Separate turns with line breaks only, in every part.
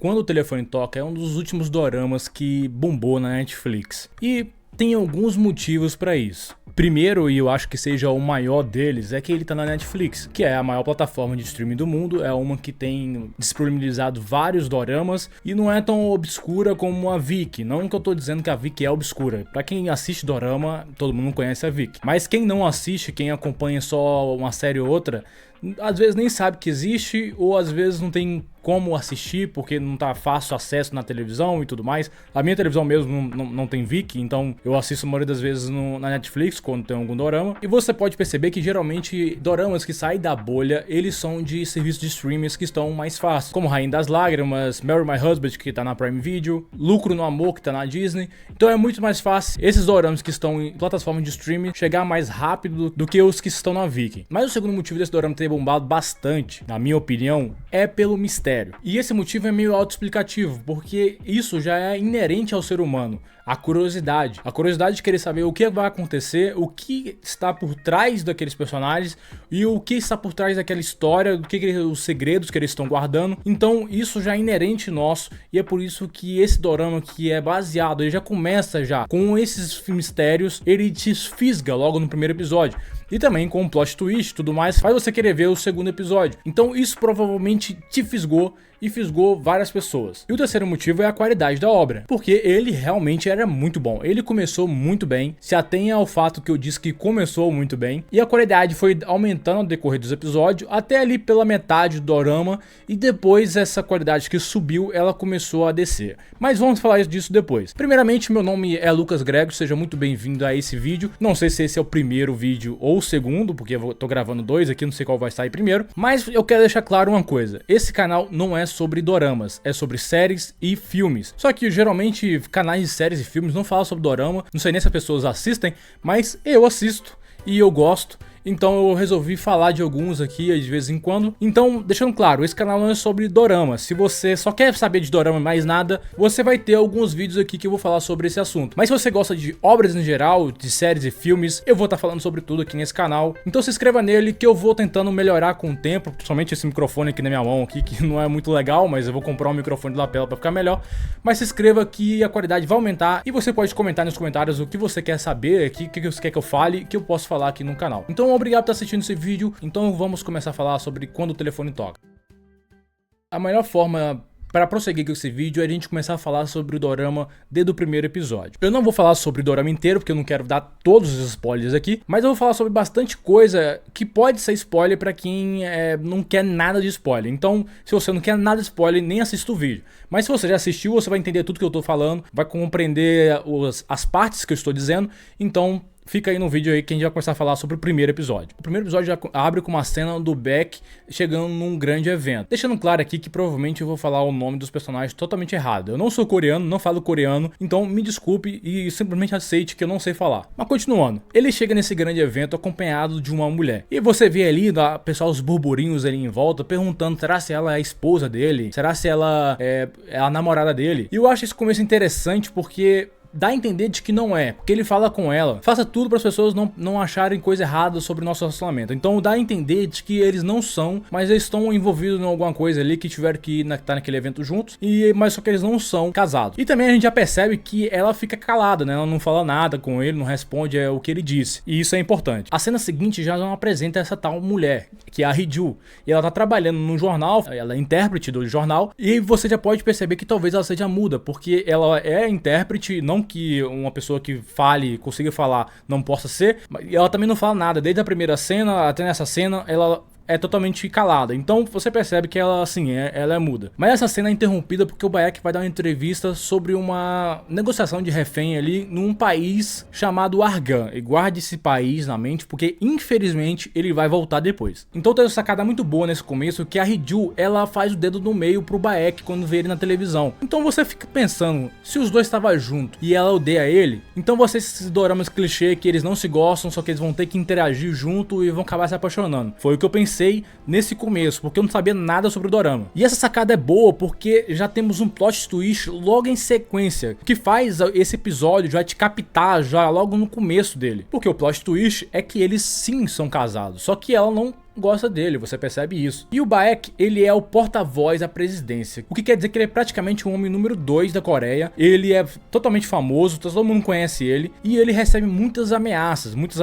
Quando o Telefone Toca é um dos últimos doramas que bombou na Netflix. E tem alguns motivos pra isso. Primeiro, e eu acho que seja o maior deles, é que ele tá na Netflix, que é a maior plataforma de streaming do mundo, é uma que tem disponibilizado vários doramas e não é tão obscura como a Viki. Não que eu tô dizendo que a Viki é obscura. Pra quem assiste dorama, todo mundo conhece a Viki. Mas quem não assiste, quem acompanha só uma série ou outra, às vezes nem sabe que existe, ou às vezes não tem como assistir porque não tá fácil acesso na televisão e tudo mais. A minha televisão mesmo não tem Viki, então eu assisto a maioria das vezes na Netflix quando tem algum dorama. E você pode perceber que geralmente doramas que saem da bolha, eles são de serviços de streamers que estão mais fáceis, como Rainha das Lágrimas, Marry My Husband, que tá na Prime Video, Lucro no Amor, que tá na Disney. Então é muito mais fácil esses doramas que estão em plataforma de streaming chegar mais rápido do que os que estão na Viki. Mas o segundo motivo desse dorama ter bombado bastante, na minha opinião, é pelo mistério. E esse motivo é meio autoexplicativo, porque isso já é inerente ao ser humano, a curiosidade de querer saber o que vai acontecer, o que está por trás daqueles personagens e o que está por trás daquela história, os segredos que eles estão guardando. Então isso já é inerente nosso e é por isso que esse dorama que é baseado, ele já começa já com esses mistérios, ele te fisga logo no primeiro episódio. E também com um plot twist e tudo mais, faz você querer ver o segundo episódio. Então isso provavelmente te fisgou e fisgou várias pessoas. E o terceiro motivo é a qualidade da obra, porque ele realmente era muito bom. Ele começou muito bem, se atenha ao fato que eu disse que começou muito bem, e a qualidade foi aumentando ao decorrer dos episódios, até ali pela metade do dorama, e depois essa qualidade que subiu, ela começou a descer. Mas vamos falar disso depois. Primeiramente, meu nome é Lucas Grego, seja muito bem-vindo a esse vídeo. Não sei se esse é o primeiro vídeo ou o segundo, porque eu tô gravando dois aqui, não sei qual vai sair primeiro, mas eu quero deixar claro uma coisa: esse canal não é sobre doramas, é sobre séries e filmes. Só que geralmente canais de séries e filmes não falam sobre dorama, não sei nem se as pessoas assistem, mas eu assisto e eu gosto. Então eu resolvi falar de alguns aqui de vez em quando. Então, deixando claro, esse canal não é sobre dorama. Se você só quer saber de dorama e mais nada, você vai ter alguns vídeos aqui que eu vou falar sobre esse assunto. Mas se você gosta de obras em geral, de séries e filmes, eu vou estar falando sobre tudo aqui nesse canal. Então se inscreva nele que eu vou tentando melhorar com o tempo. Principalmente esse microfone aqui na minha mão aqui, que não é muito legal, mas eu vou comprar um microfone de lapela para ficar melhor. Mas se inscreva que a qualidade vai aumentar e você pode comentar nos comentários o que você quer saber aqui, o que você quer que eu fale, que eu posso falar aqui no canal. Então obrigado por estar assistindo esse vídeo, então vamos começar a falar sobre quando o telefone toca. A melhor forma para prosseguir com esse vídeo é a gente começar a falar sobre o dorama desde o primeiro episódio. Eu não vou falar sobre o dorama inteiro, porque eu não quero dar todos os spoilers aqui, mas eu vou falar sobre bastante coisa que pode ser spoiler para quem não quer nada de spoiler. Então, se você não quer nada de spoiler, nem assista o vídeo. Mas se você já assistiu, você vai entender tudo que eu tô falando, vai compreender as partes que eu estou dizendo, então fica aí no vídeo aí que a gente vai começar a falar sobre o primeiro episódio. O primeiro episódio já abre com uma cena do Beck chegando num grande evento. Deixando claro aqui que provavelmente eu vou falar o nome dos personagens totalmente errado. Eu não sou coreano, não falo coreano, então me desculpe e simplesmente aceite que eu não sei falar. Mas continuando, ele chega nesse grande evento acompanhado de uma mulher. E você vê ali, pessoal, os burburinhos ali em volta, perguntando, será se ela é a esposa dele? Será se ela é a namorada dele? E eu acho esse começo interessante porque dá a entender de que não é, porque ele fala com ela, faça tudo para as pessoas não acharem coisa errada sobre o nosso relacionamento. Então dá a entender de que eles não são, mas eles estão envolvidos em alguma coisa ali, que tiveram que estar naquele evento juntos, mas só que eles não são casados. E também a gente já percebe que ela fica calada, né? Ela não fala nada com ele, não responde o que ele disse. E isso é importante. A cena seguinte já não apresenta essa tal mulher, que é a Hee-ju. E ela tá trabalhando num jornal, ela é intérprete do jornal, e você já pode perceber que talvez ela seja muda, porque ela é intérprete, não que uma pessoa que fale, consiga falar, não possa ser, e ela também não fala nada, desde a primeira cena até nessa cena, ela é totalmente calada. Então você percebe que ela, assim, ela é muda. Mas essa cena é interrompida porque o Baek vai dar uma entrevista sobre uma negociação de refém ali num país chamado Argan. E guarde esse país na mente porque, infelizmente, ele vai voltar depois. Então tem uma sacada muito boa nesse começo, que a Hee-ju, ela faz o dedo no meio pro Baek quando vê ele na televisão. Então você fica pensando, se os dois estavam juntos e ela odeia ele, então você esses doramas clichê que eles não se gostam, só que eles vão ter que interagir junto e vão acabar se apaixonando. Foi o que eu pensei nesse começo, porque eu não sabia nada sobre o dorama. E essa sacada é boa porque já temos um plot twist logo em sequência, que faz esse episódio já te captar já logo no começo dele. Porque o plot twist é que eles sim são casados, só que ela não gosta dele, você percebe isso. E o Baek, ele é o porta-voz da presidência, o que quer dizer que ele é praticamente o homem número 2 da Coreia. Ele é totalmente famoso, todo mundo conhece ele, e ele recebe muitas ameaças, muitos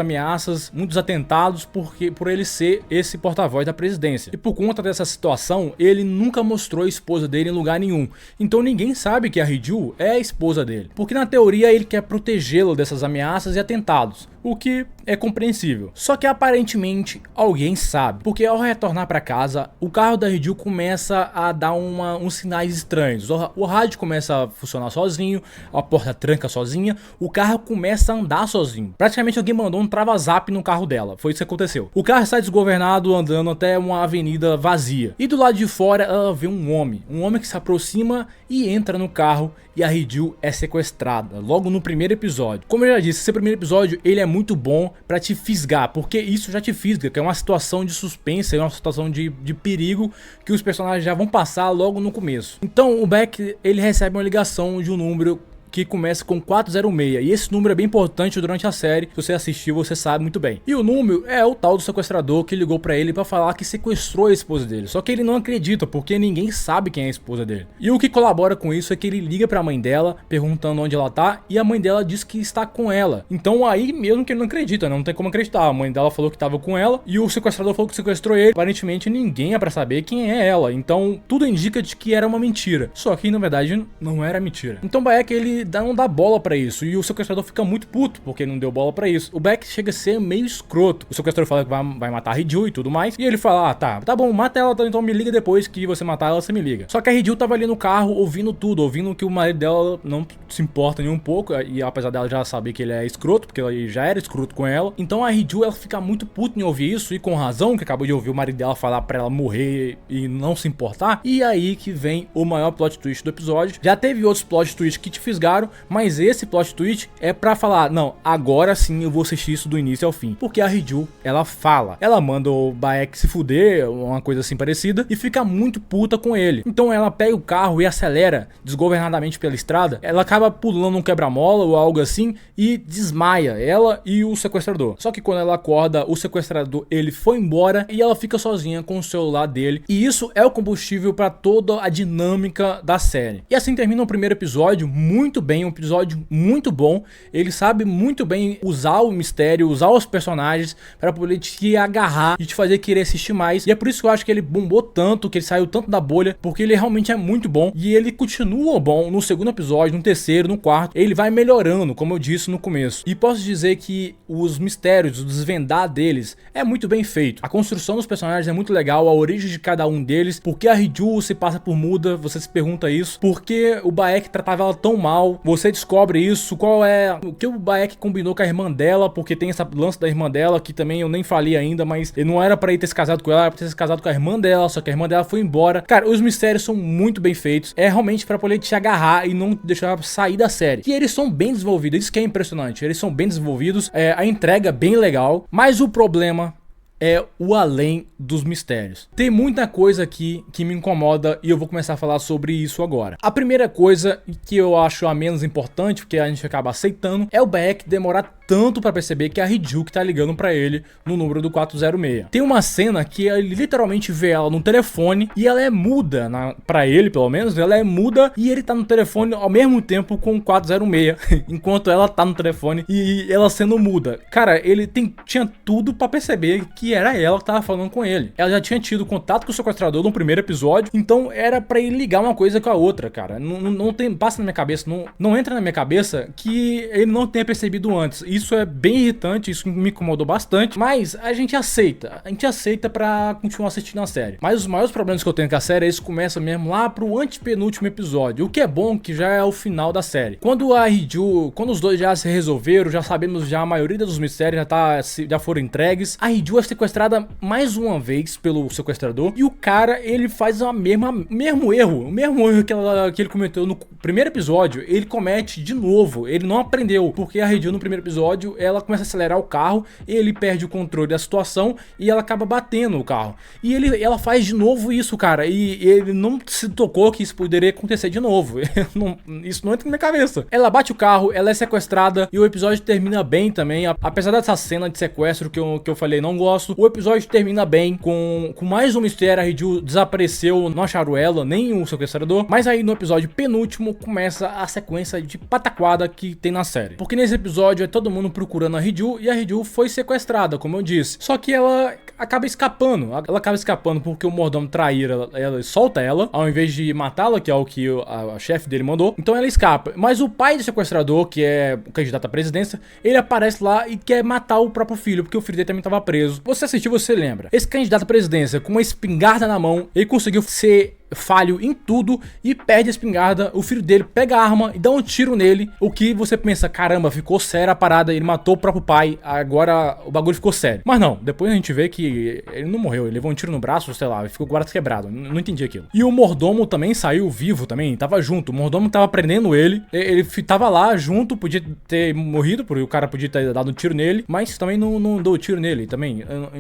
atentados por ele ser esse porta-voz da presidência. E por conta dessa situação, ele nunca mostrou a esposa dele em lugar nenhum. Então ninguém sabe que a Hee-ju é a esposa dele, porque na teoria ele quer protegê-lo dessas ameaças e atentados, o que é compreensível. Só que aparentemente alguém sabe, porque ao retornar para casa, o carro da Hee-ju começa a dar uns sinais estranhos. O rádio começa a funcionar sozinho, a porta tranca sozinha, o carro começa a andar sozinho. Praticamente alguém mandou um trava-zap no carro dela, foi isso que aconteceu. O carro está desgovernado, andando até uma avenida vazia, e do lado de fora ela vê um homem que se aproxima e entra no carro, e a Hee-ju é sequestrada logo no primeiro episódio. Como eu já disse, esse primeiro episódio ele é muito bom pra te fisgar, porque isso já te fisga, que é uma situação de suspense, é uma situação de perigo que os personagens já vão passar logo no começo. Então o Baek, ele recebe uma ligação de um número que começa com 406, e esse número é bem importante durante a série. Se você assistiu, você sabe muito bem. E o número é o tal do sequestrador que ligou pra ele pra falar que sequestrou a esposa dele. Só que ele não acredita, porque ninguém sabe quem é a esposa dele. E o que colabora com isso é que ele liga pra mãe dela, perguntando onde ela tá, e a mãe dela diz que está com ela. Então aí mesmo que ele não acredita, não tem como acreditar. A mãe dela falou que tava com ela, e o sequestrador falou que sequestrou ele. Aparentemente ninguém é pra saber quem é ela, então tudo indica de que era uma mentira. Só que na verdade não era mentira. Então Baek, ele não dá bola pra isso, e o sequestrador fica muito puto porque não deu bola pra isso. O Baek chega a ser meio escroto. O sequestrador fala que vai matar a Hee-ju e tudo mais, e ele fala, tá bom, mata ela, então me liga depois que você matar ela, você me liga. Só que a Hee-ju tava ali no carro ouvindo tudo, ouvindo que o marido dela não se importa nem um pouco, e apesar dela já saber que ele é escroto, porque ele já era escroto com ela. Então a Hee-ju, ela fica muito puta em ouvir isso, e com razão, que acabou de ouvir o marido dela falar pra ela morrer e não se importar. E aí que vem o maior plot twist do episódio. Já teve outros plot twists que te fisgaram, mas esse plot twist é pra falar, não, agora sim eu vou assistir isso do início ao fim. Porque a Hee-ju, ela fala, ela manda o Baek se fuder, uma coisa assim parecida, e fica muito puta com ele. Então ela pega o carro e acelera desgovernadamente pela estrada. Ela acaba pulando um quebra-mola ou algo assim e desmaia, ela e o sequestrador. Só que quando ela acorda, o sequestrador, ele foi embora, e ela fica sozinha com o celular dele. E isso é o combustível pra toda a dinâmica da série. E assim termina o primeiro episódio muito bem, um episódio muito bom. Ele sabe muito bem usar o mistério, usar os personagens para poder te agarrar e te fazer querer assistir mais. E é por isso que eu acho que ele bombou tanto, que ele saiu tanto da bolha, porque ele realmente é muito bom, e ele continua bom no segundo episódio, no terceiro, no quarto. Ele vai melhorando, como eu disse no começo. E posso dizer que os mistérios, o desvendar deles é muito bem feito. A construção dos personagens é muito legal, a origem de cada um deles, porque a Hee-ju se passa por muda, você se pergunta isso, porque o Baek tratava ela tão mal, você descobre isso, qual é o que o Baek combinou com a irmã dela, porque tem essa lance da irmã dela, que também eu nem falei ainda, mas ele não era pra ele ter se casado com ela, era pra ter se casado com a irmã dela, só que a irmã dela foi embora. Cara, os mistérios são muito bem feitos, é realmente pra poder te agarrar e não deixar sair da série. E eles são bem desenvolvidos, isso que é impressionante, eles são bem desenvolvidos, a entrega é bem legal, mas o problema é o além dos mistérios. Tem muita coisa aqui que me incomoda, e eu vou começar a falar sobre isso agora. A primeira coisa, que eu acho a menos importante, porque a gente acaba aceitando, é o Baek demorar tanto pra perceber que é a Hee-ju que tá ligando pra ele no número do 406. Tem uma cena que ele literalmente vê ela no telefone, e ela é muda, pra ele pelo menos, ela é muda, e ele tá no telefone ao mesmo tempo com o 406, enquanto ela tá no telefone e ela sendo muda. Cara, ele tinha tudo pra perceber que era ela que tava falando com ele. Ela já tinha tido contato com o sequestrador no primeiro episódio, então era pra ele ligar uma coisa com a outra, cara. Não tem, passa na minha cabeça, não entra na minha cabeça que ele não tenha percebido antes. Isso é bem irritante, isso me incomodou bastante, mas a gente aceita pra continuar assistindo a série. Mas os maiores problemas que eu tenho com a série é isso, começa mesmo lá pro antepenúltimo episódio, o que é bom que já é o final da série. Quando a Hee-ju, quando os dois já se resolveram, já sabemos já a maioria dos mistérios já foram entregues, a Hee-ju é sequestrada mais uma vez pelo sequestrador, e o cara, ele faz o mesmo erro que ele cometeu no primeiro episódio, ele comete de novo, ele não aprendeu, porque a Ryu no primeiro episódio, ela começa a acelerar o carro, ele perde o controle da situação e ela acaba batendo o carro. E ela faz de novo isso, cara, e ele não se tocou que isso poderia acontecer de novo. Isso não entra na minha cabeça. Ela bate o carro, ela é sequestrada e o episódio termina bem também, apesar dessa cena de sequestro que eu falei não gosto, o episódio termina bem com mais um mistério. A Ryu desapareceu, não acharam ela, nem o sequestrador, mas aí no episódio penúltimo começa a sequência de pataquada que tem na série, porque nesse episódio é todo mundo procurando a Ryu e a Ryu foi sequestrada, como eu disse, só que ela acaba escapando porque o mordomo traíra ela solta ela, ao invés de matá-la, que é o que a chefe dele mandou, então ela escapa, mas o pai do sequestrador, que é o candidato à presidência, ele aparece lá e quer matar o próprio filho, porque o filho dele também estava preso. Você assistiu, você lembra, esse candidato à presidência com uma espingarda na mão, ele conseguiu ser falho em tudo e perde a espingarda, o filho dele pega a arma e dá um tiro nele, o que você pensa, caramba, ficou séria a parada, ele matou o próprio pai, agora o bagulho ficou sério. Mas não, depois a gente vê que ele não morreu, ele levou um tiro no braço, sei lá, ficou com o braço quebrado, não entendi aquilo. E o mordomo também saiu vivo também, tava junto, o mordomo tava prendendo ele tava lá junto, podia ter morrido, porque o cara podia ter dado um tiro nele, mas também não deu tiro nele, também, eu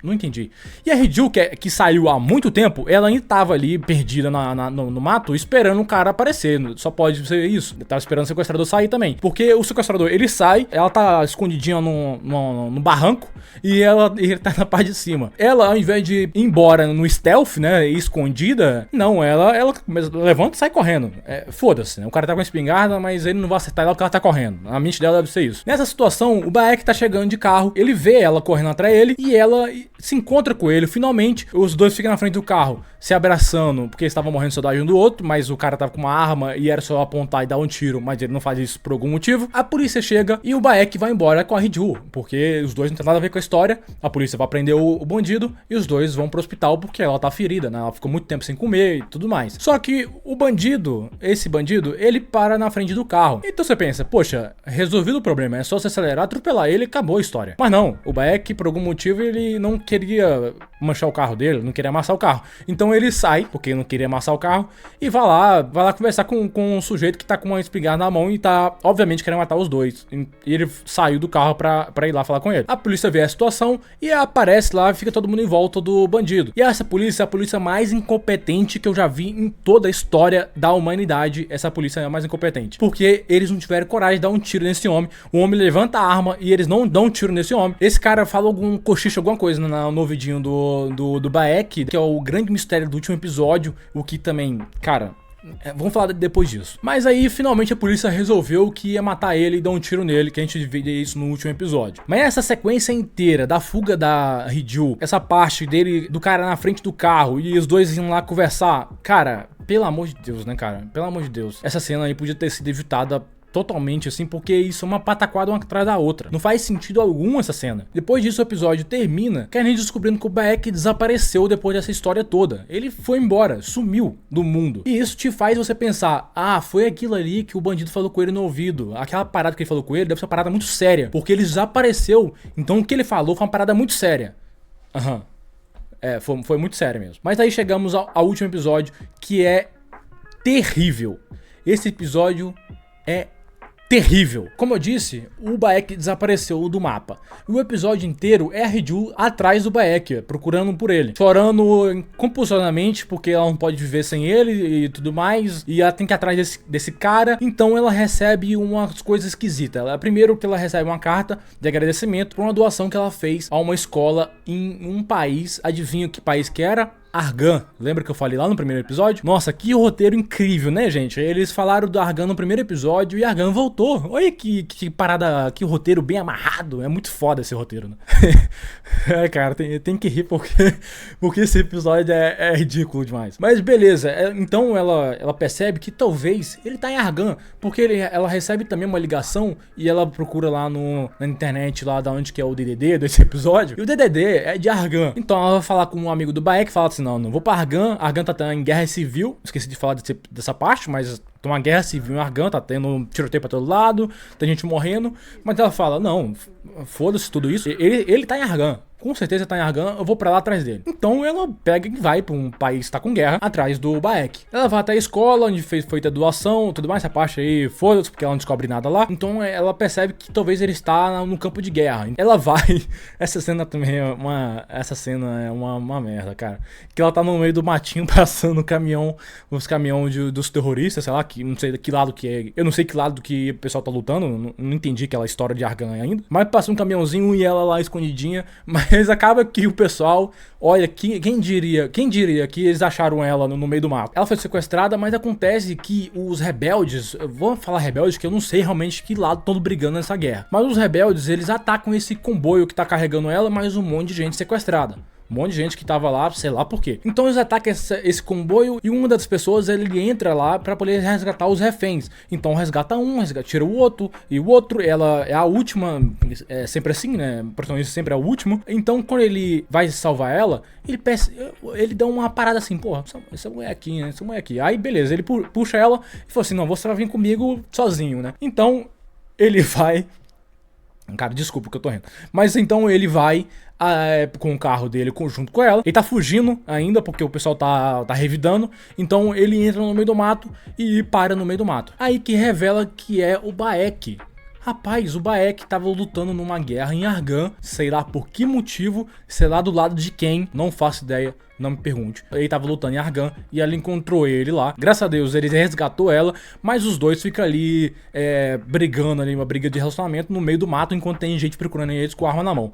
não entendi. E a Ryu, que saiu há muito tempo, ela ainda tava ali, perdida no mato, esperando o cara aparecer. Só pode ser isso. Eu tava esperando o sequestrador sair também. Porque o sequestrador, ele sai, ela tá escondidinha no barranco e ele tá na parte de cima. Ela, ao invés de ir embora no stealth, né, escondida, não, ela levanta e sai correndo. Foda-se, né? O cara tá com a espingarda, mas ele não vai acertar ela porque ela tá correndo. A mente dela deve ser isso. Nessa situação, o Bayek tá chegando de carro, ele vê ela correndo atrás dele e ela se encontra com ele. Finalmente, os dois ficam na frente do carro, se abraçando, porque eles estavam morrendo de saudade um do outro, mas o cara tava com uma arma e era só apontar e dar um tiro, mas ele não faz isso por algum motivo. A polícia chega e o Bayek vai embora com a Ryu, porque os dois não tem nada a ver com a história. A polícia vai prender o bandido e os dois vão pro hospital porque ela tá ferida, né? Ela ficou muito tempo sem comer e tudo mais. Só que esse bandido, ele para na frente do carro. Então você pensa, poxa, resolvido o problema, é só você acelerar, atropelar ele e acabou a história. Mas não, o Bayek, por algum motivo, ele não queria manchar o carro dele, não queria amassar o carro. Então ele sai, porque não queria amassar o carro, e vai lá conversar com um sujeito que tá com uma espingarda na mão e tá, obviamente, querendo matar os dois. E ele saiu do carro pra ir lá falar com ele. A polícia vê a situação e aparece lá, fica todo mundo em volta do bandido. E essa polícia é a polícia mais incompetente que eu já vi em toda a história da humanidade. Essa polícia é a mais incompetente, porque eles não tiveram coragem de dar um tiro nesse homem. O homem levanta a arma e eles não dão um tiro nesse homem. Esse cara fala algum cochicho, alguma coisa no ouvidinho do Bayek, que é o grande mistério do último episódio, o que também, cara, vamos falar depois disso. Mas aí, finalmente, a polícia resolveu que ia matar ele e dar um tiro nele, que a gente vê isso no último episódio. Mas essa sequência inteira da fuga da Ryu, essa parte dele, do cara na frente do carro e os dois iam lá conversar, cara, pelo amor de Deus, né, cara? Pelo amor de Deus. Essa cena aí podia ter sido evitada totalmente assim, porque isso é uma pataquada uma atrás da outra. Não faz sentido algum essa cena. Depois disso, o episódio termina com a gente descobrindo que o Bayek desapareceu depois dessa história toda. Ele foi embora, sumiu do mundo. E isso te faz você pensar, foi aquilo ali que o bandido falou com ele no ouvido. Aquela parada que ele falou com ele deve ser uma parada muito séria, porque ele desapareceu. Então o que ele falou foi uma parada muito séria. Foi muito sério mesmo. Mas aí chegamos ao último episódio, que é terrível. Esse episódio é terrível. Como eu disse, o Bayek desapareceu do mapa. E o episódio inteiro é a Ryu atrás do Bayek, procurando por ele. Chorando compulsivamente, porque ela não pode viver sem ele e tudo mais. E ela tem que ir atrás desse cara. Então ela recebe umas coisas esquisitas. Primeiro que ela recebe uma carta de agradecimento por uma doação que ela fez a uma escola em um país. Adivinha que país que era? Argan, lembra que eu falei lá no primeiro episódio? Nossa, que roteiro incrível, né, gente? Eles falaram do Argan no primeiro episódio e Argan voltou. Olha que parada, que roteiro bem amarrado. É muito foda esse roteiro, né? Cara, tem que rir porque esse episódio é ridículo demais. Mas beleza, então ela percebe que talvez ele tá em Argan, porque ela recebe também uma ligação e ela procura lá na internet, lá da onde que é o DDD desse episódio. E o DDD é de Argan. Então ela vai falar com um amigo do Bayek, fala assim, não vou pra Argan. Argan tá em guerra civil. Esqueci de falar dessa parte, mas tem uma guerra civil em Argan, tá tendo tiroteio pra todo lado, tem gente morrendo. Mas ela fala, não, foda-se tudo isso. Ele tá em Argan. com certeza tá em Argan, eu vou pra lá atrás dele. Então ela pega e vai pra um país que tá com guerra, atrás do Baek. Ela vai até a escola, onde foi feita a doação, tudo mais, essa parte aí, foda-se, porque ela não descobre nada lá. Então ela percebe que talvez ele está no campo de guerra. Ela vai, essa cena também é uma merda, cara. Que ela tá no meio do matinho passando o caminhão, os caminhões dos terroristas, sei lá, que não sei que lado que é. Eu não sei que lado que o pessoal tá lutando, não entendi aquela história de Argan ainda. Mas passa um caminhãozinho e ela lá escondidinha, mas acaba que o pessoal, olha, quem diria que eles acharam ela no meio do mato. Ela foi sequestrada, mas acontece que os rebeldes, eu vou falar rebeldes que eu não sei realmente que lado estão brigando nessa guerra. Mas os rebeldes, eles atacam esse comboio que tá carregando ela, mais um monte de gente sequestrada. Um monte de gente que tava lá, sei lá por quê. Então eles atacam esse comboio e uma das pessoas, ele entra lá pra poder resgatar os reféns. Então resgata um, tira o outro, e o outro, ela é a última, é sempre assim, né? O protagonista sempre é o último. Então quando ele vai salvar ela, ele dá uma parada assim, porra, essa mulher aqui, né? Essa mulher aqui. Aí beleza, ele puxa ela e fala assim, não, você vai vir comigo sozinho, né? Então ele vai... Cara, desculpa que eu tô rindo. Mas então ele vai com o carro dele junto com ela. Ele tá fugindo ainda porque o pessoal tá revidando. Então ele entra no meio do mato e para no meio do mato. Aí que revela que é o Baek. Rapaz, o Baek tava lutando numa guerra em Argan, sei lá por que motivo, sei lá do lado de quem, não faço ideia, não me pergunte. Ele tava lutando em Argan e ela encontrou ele lá. Graças a Deus ele resgatou ela, mas os dois ficam ali brigando ali, uma briga de relacionamento no meio do mato, enquanto tem gente procurando eles com a arma na mão.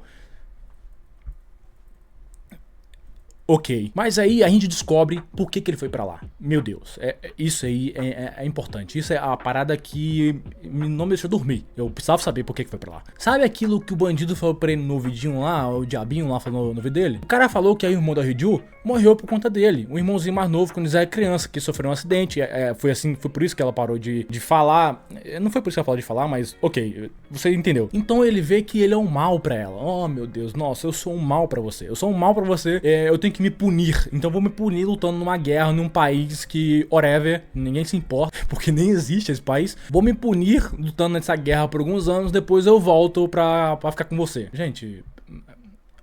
Ok, mas aí a gente descobre por que ele foi pra lá. Meu Deus, isso aí é importante. Isso é a parada que não me deixou dormir. Eu precisava saber por que foi pra lá. Sabe aquilo que o bandido falou pra ele no vidinho lá, o diabinho lá falou no vídeo dele? O cara falou que aí o irmão da Hiju morreu por conta dele. Um irmãozinho mais novo, quando eles eram criança, que sofreu um acidente. Foi por isso que ela parou de falar. Não foi por isso que ela parou de falar, mas ok, você entendeu. Então ele vê que ele é um mal pra ela. Oh meu Deus, nossa, eu sou um mal pra você. Eu sou um mal pra você, eu tenho que me punir. Então vou me punir lutando numa guerra num país que, whatever, ninguém se importa, porque nem existe esse país. Vou me punir lutando nessa guerra por alguns anos, depois eu volto pra ficar com você. Gente,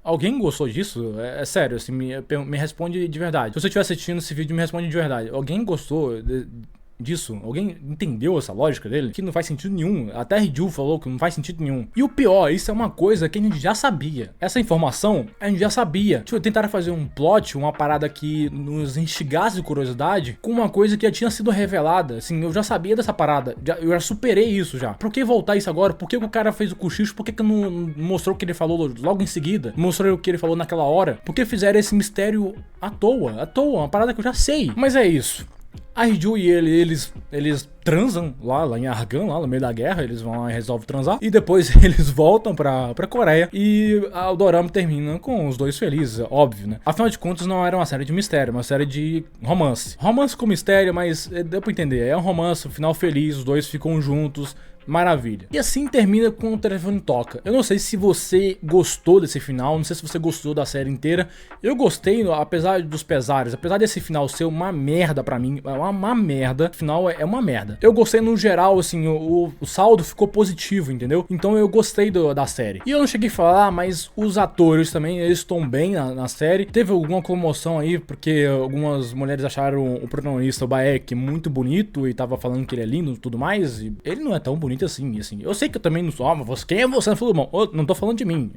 alguém gostou disso? É sério, assim, me responde de verdade. Se você estiver assistindo esse vídeo, me responde de verdade. Alguém gostou disso? Alguém entendeu essa lógica dele? Que não faz sentido nenhum. Até Hiju falou que não faz sentido nenhum. E o pior, isso é uma coisa que a gente já sabia. Essa informação a gente já sabia. Tipo, tentaram fazer um plot, uma parada que nos instigasse de curiosidade com uma coisa que já tinha sido revelada. Assim, eu já sabia dessa parada. Eu já superei isso já. Por que voltar isso agora? Por que o cara fez o cochicho? Por que não mostrou o que ele falou logo em seguida? Mostrou o que ele falou naquela hora? Por que fizeram esse mistério à toa? À toa, uma parada que eu já sei. Mas é isso. A Hiju e eles transam lá em Argan, lá no meio da guerra, eles vão lá e resolvem transar. E depois eles voltam pra Coreia e o dorama termina com os dois felizes, óbvio, né? Afinal de contas, não era uma série de mistério, uma série de romance. Romance com mistério, mas deu pra entender. É um romance, um final feliz, os dois ficam juntos. Maravilha. E assim termina com o telefone toca. Eu não sei se você gostou desse final, não sei se você gostou da série inteira. Eu gostei, apesar dos pesares, apesar desse final ser uma merda pra mim, é uma merda. O final é uma merda. Eu gostei no geral, assim, o saldo ficou positivo, entendeu? Então eu gostei da série. E eu não cheguei a falar, mas os atores também, eles estão bem na série. Teve alguma comoção aí, porque algumas mulheres acharam o protagonista, o Baek, muito bonito e tava falando que ele é lindo e tudo mais. E ele não é tão bonito assim. Eu sei que eu também não sou, mas quem é você? Não tô falando de mim,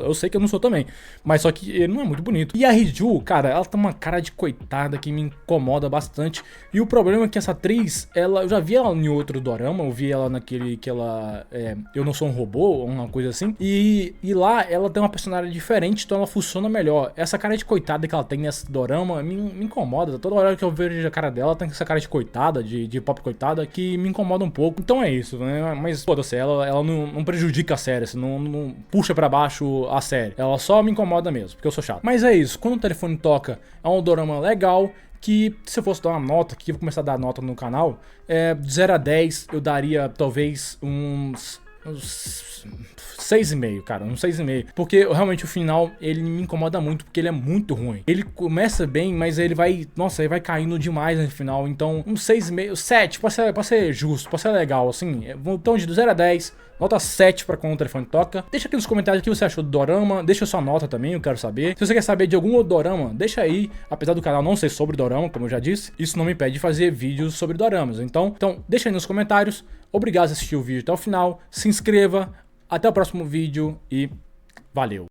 eu sei que eu não sou também, mas só que ele não é muito bonito. E a Hiju, cara, ela tem uma cara de coitada que me incomoda bastante, e o problema é que essa atriz, eu já vi ela em outro dorama, eu vi ela naquele que ela Eu Não Sou um Robô, uma coisa assim, e lá ela tem uma personalidade diferente, então ela funciona melhor. Essa cara de coitada que ela tem nesse dorama me incomoda, toda hora que eu vejo a cara dela, tem essa cara de coitada, de pop coitada, que me incomoda um pouco. Então é isso, né? Mas, foda-se, ela não prejudica a série, assim, não puxa pra baixo a série. Ela só me incomoda mesmo, porque eu sou chato. Mas é isso, quando o telefone toca, é um dorama legal, que se eu fosse dar uma nota aqui, eu vou começar a dar nota no canal, de 0 a 10 eu daria talvez uns 6,5, cara, um 6,5. Porque realmente o final, ele me incomoda muito, porque ele é muito ruim. Ele começa bem, mas ele vai, nossa, ele vai caindo demais no final. Então, um 6,5, 7, pra ser justo, pra ser legal, assim. Então, de 0 a 10, nota 7 pra quando o telefone toca. Deixa aqui nos comentários o que você achou do dorama, deixa sua nota também, eu quero saber. Se você quer saber de algum outro dorama, deixa aí. Apesar do canal não ser sobre dorama, como eu já disse, isso não me impede de fazer vídeos sobre doramas. Então deixa aí nos comentários. Obrigado por assistir o vídeo até o final. Se inscreva. Até o próximo vídeo e valeu!